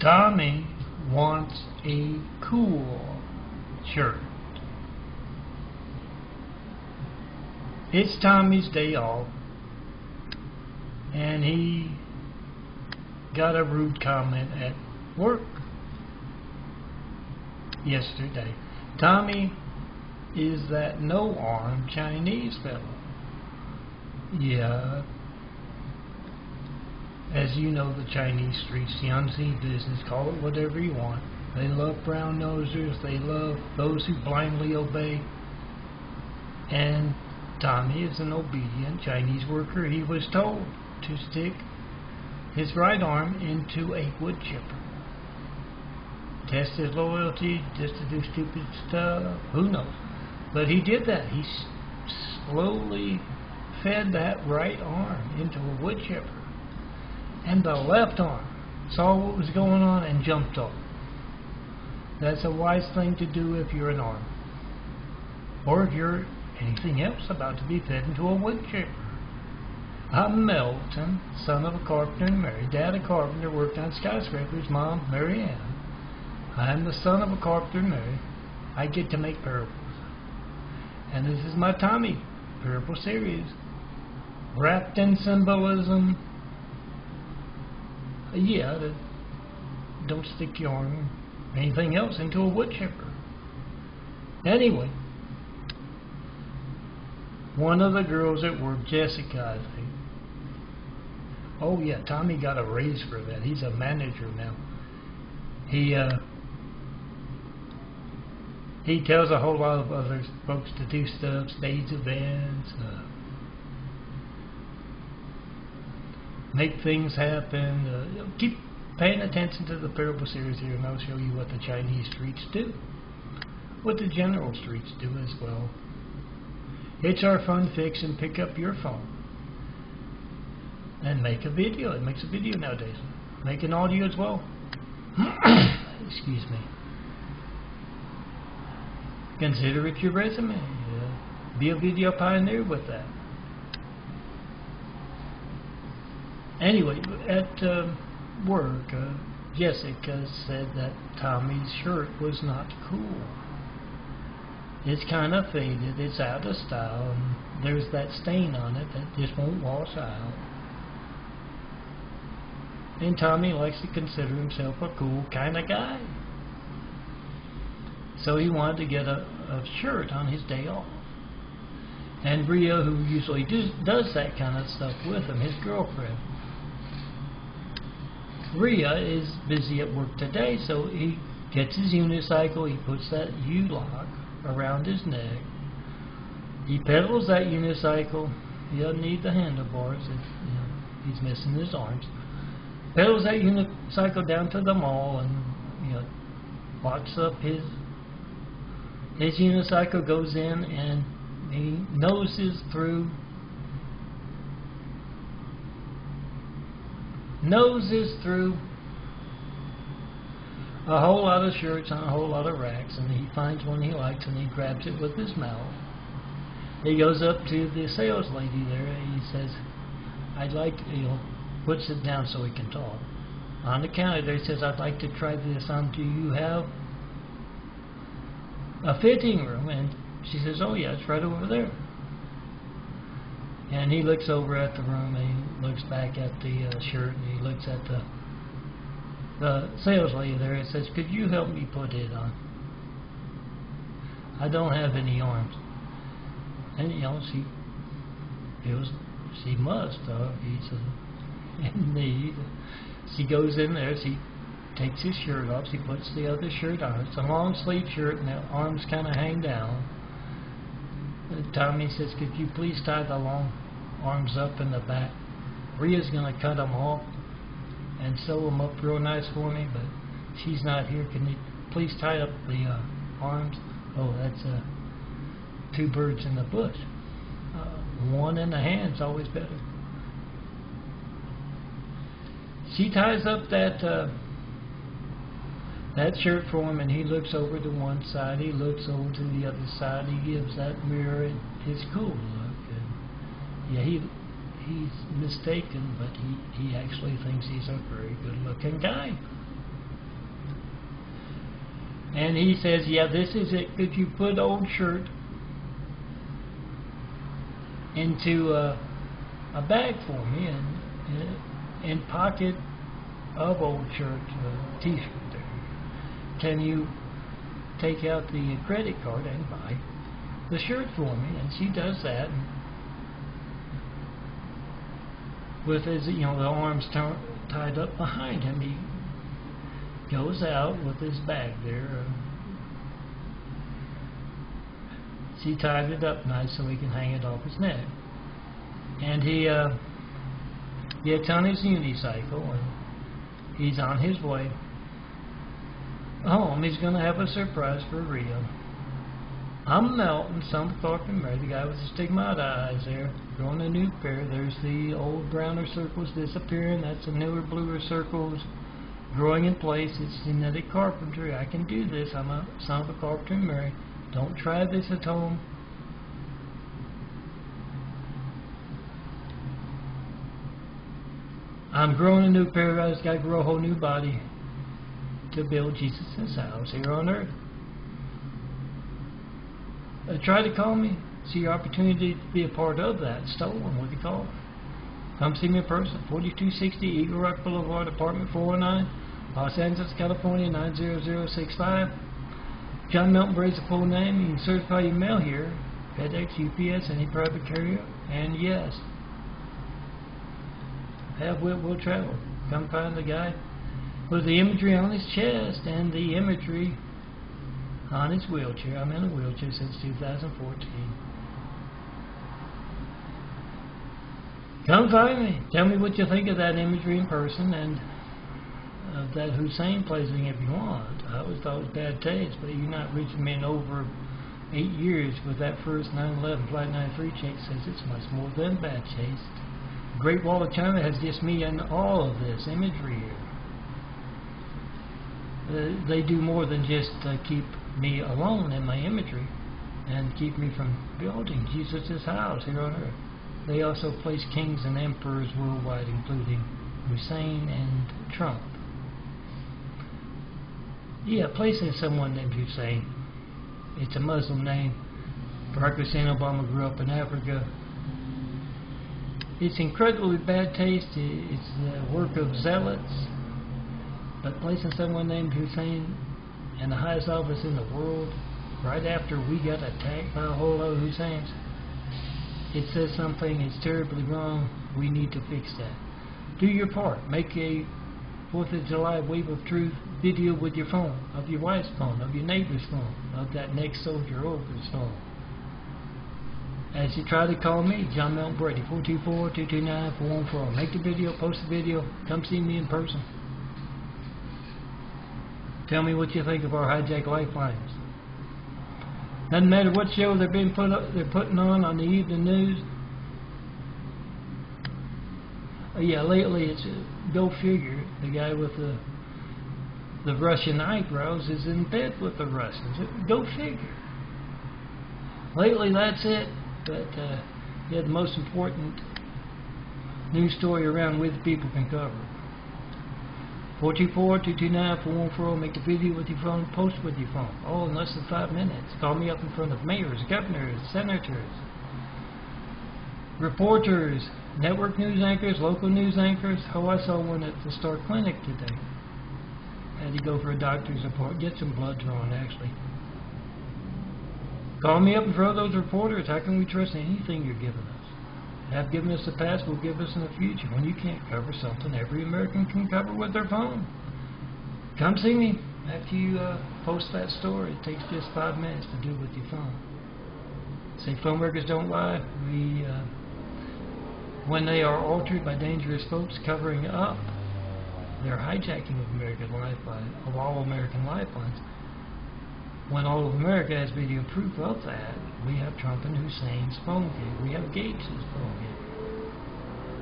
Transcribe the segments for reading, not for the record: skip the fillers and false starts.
Tommy wants a cool shirt. It's Tommy's day off, and he got a rude comment at work yesterday. Tommy is that no-arm Chinese fellow. Yeah, as you know, the Chinese streets, the unseen business, call it whatever you want. They love brown nosers, they love those who blindly obey. And Tommy is an obedient Chinese worker. He was told to stick his right arm into a wood chipper. Test his loyalty just to do stupid stuff, who knows. But he did that. He slowly fed that right arm into a wood chipper. And the left arm saw what was going on and jumped off. That's a wise thing to do if you're an arm. Or if you're anything else about to be fed into a wood chipper. I'm Melton, son of a carpenter and Mary. Dad a carpenter, worked on skyscrapers. Mom, Mary Ann. I'm the son of a carpenter and Mary. I get to make parables. And this is my Tommy parable series, wrapped in symbolism. Yeah, don't stick your arm or anything else into a wood chipper. Anyway, one of the girls at work, Jessica, I think. Oh yeah, Tommy got a raise for that. He's a manager now. He tells a whole lot of other folks to do stuff, stage events, make things happen. Keep paying attention to the parable series here, and I'll show you what the Chinese streets do, what the general streets do as well. It's our fun fix, and pick up your phone and make a video. It makes a video nowadays. Make an audio as well. Excuse me. Consider it your resume. Be a video pioneer with that. Anyway, at work, Jessica said that Tommy's shirt was not cool. It's kind of faded, it's out of style, and there's that stain on it that just won't wash out. And Tommy likes to consider himself a cool kind of guy. So he wanted to get a shirt on his day off. And Rhea, who usually does that kind of stuff with him, his girlfriend, Rhea is busy at work today, so he gets his unicycle, he puts that U-lock around his neck, he pedals that unicycle. He doesn't need the handlebars if he's missing his arms. Pedals that unicycle down to the mall and locks up his unicycle, goes in, and he noses through a whole lot of shirts on a whole lot of racks, and he finds one he likes and he grabs it with his mouth. He goes up to the sales lady there and he says, I'd like, puts it down so he can talk. On the counter there he says, I'd like to try this on. Do you have a fitting room? And she says, oh yeah, it's right over there. And he looks over at the room and he looks back at the shirt, and he looks at the sales lady there and says, could you help me put it on? I don't have any arms. And she feels she must. He's in need. She goes in there, she takes his shirt off, she puts the other shirt on. It's a long sleeve shirt and the arms kind of hang down. And Tommy says, could you please tie the long arms up in the back? Rhea's going to cut them off and sew them up real nice for me, but she's not here. Can you please tie up the arms? Oh, that's two birds in the bush. One in the hand's always better. She ties up that shirt for him, and he looks over to one side, he looks over to the other side, he gives that mirror his cool look. And yeah, he's mistaken, but he actually thinks he's a very good looking guy. And he says, yeah, this is it. Could you put old shirt into a bag for me and pocket of old shirt, t-shirt there. Can you take out the credit card and buy the shirt for me? And she does that. With his, the arms tied up behind him, he goes out with his bag there. She tied it up nice so he can hang it off his neck. And he gets on his unicycle and he's on his way home. He's going to have a surprise for Rio. I'm melting. Some talking Mary, the guy with the stigmata eyes there, growing a new pair. There's the old browner circles disappearing. That's the newer bluer circles growing in place. It's genetic carpentry. I can do this. I'm a son of a carpenter and Mary. Don't try this at home. I'm growing a new pair. I just got to grow a whole new body to build Jesus' house here on earth. Try to call me. See your opportunity to be a part of that. Stolen, what do you call it? Come see me in person. 4260 Eagle Rock Boulevard, apartment 409, Los Angeles, California, 90065. John Melton Braid's the full name. You can certify your mail here. FedEx, UPS, any private carrier. And yes, have will travel. Come find the guy with the imagery on his chest and the imagery on his wheelchair. I'm in a wheelchair since 2014. Come find me. Tell me what you think of that imagery in person and of that Hussein placing if you want. I always thought it was bad taste, but you're not reaching me in over 8 years with that first 9/11 Flight 93 check says it's much more than bad taste. Great Wall of China has just me and all of this imagery here. They do more than just keep me alone in my imagery and keep me from building Jesus' house here on earth. They also place kings and emperors worldwide, including Hussein and Trump. Yeah, placing someone named Hussein. It's a Muslim name. Barack Hussein Obama grew up in Africa. It's incredibly bad taste. It's the work of zealots. But placing someone named Hussein in the highest office in the world, right after we got attacked by a whole lot of Husseins, it says something is terribly wrong. We need to fix that. Do your part. Make a 4th of July Wave of Truth video with your phone, of your wife's phone, of your neighbor's phone, of that next soldier over's phone. As you try to call me, John Melton Brady, 424-229-4140. Make the video, post the video, come see me in person. Tell me what you think of our hijacked lifelines. Doesn't matter what show they're putting on the evening news. Yeah, lately it's go figure. The guy with the Russian eyebrows is in bed with the Russians. Go figure. Lately that's it. But yeah, the most important news story around we the people can cover. 424-229-4140. Make the video with your phone, post with your phone. All in less than 5 minutes. Call me up in front of mayors, governors, senators, reporters, network news anchors, local news anchors. Oh, I saw one at the Star Clinic today. Had to go for a doctor's appointment, get some blood drawn actually. Call me up in front of those reporters. How can we trust anything you're giving us? Have given us the past, will give us in the future. When you can't cover something every American can cover with their phone. Come see me after you post that story. It takes just 5 minutes to do with your phone. Say phone records don't lie. When they are altered by dangerous folks covering up their hijacking of American lifeline, of all American lifelines. When all of America has video proof of that, we have Trump and Hussein's phone gig. We have Gates' phone gig.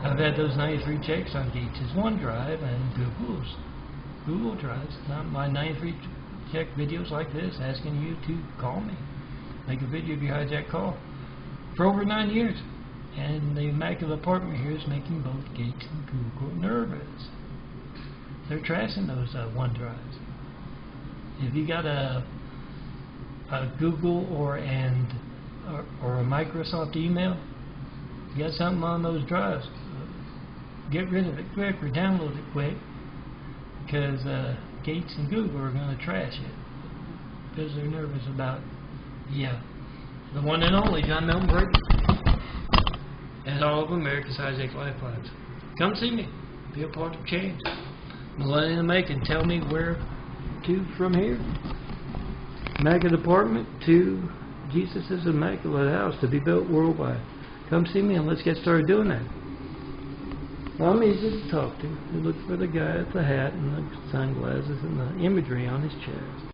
I've had those 93 checks on Gates' OneDrive and Google Drives. Now my 93 check videos like this asking you to call me. Make a video of your hijack call. For over 9 years. And the immaculate apartment here is making both Gates and Google nervous. They're trashing those OneDrives. If you got a Google or a Microsoft email, you got something on those drives, get rid of it quick or download it quick, because Gates and Google are going to trash it because they're nervous about the one and only John Milton Brady and all of America's Hijacked Lifelines. Come see me, be a part of change. Millennium in the making. Tell me where to from here. Immaculate apartment to Jesus' immaculate house to be built worldwide. Come see me and let's get started doing that. Well, I'm easy to talk to. You look for the guy with the hat and the sunglasses and the imagery on his chest.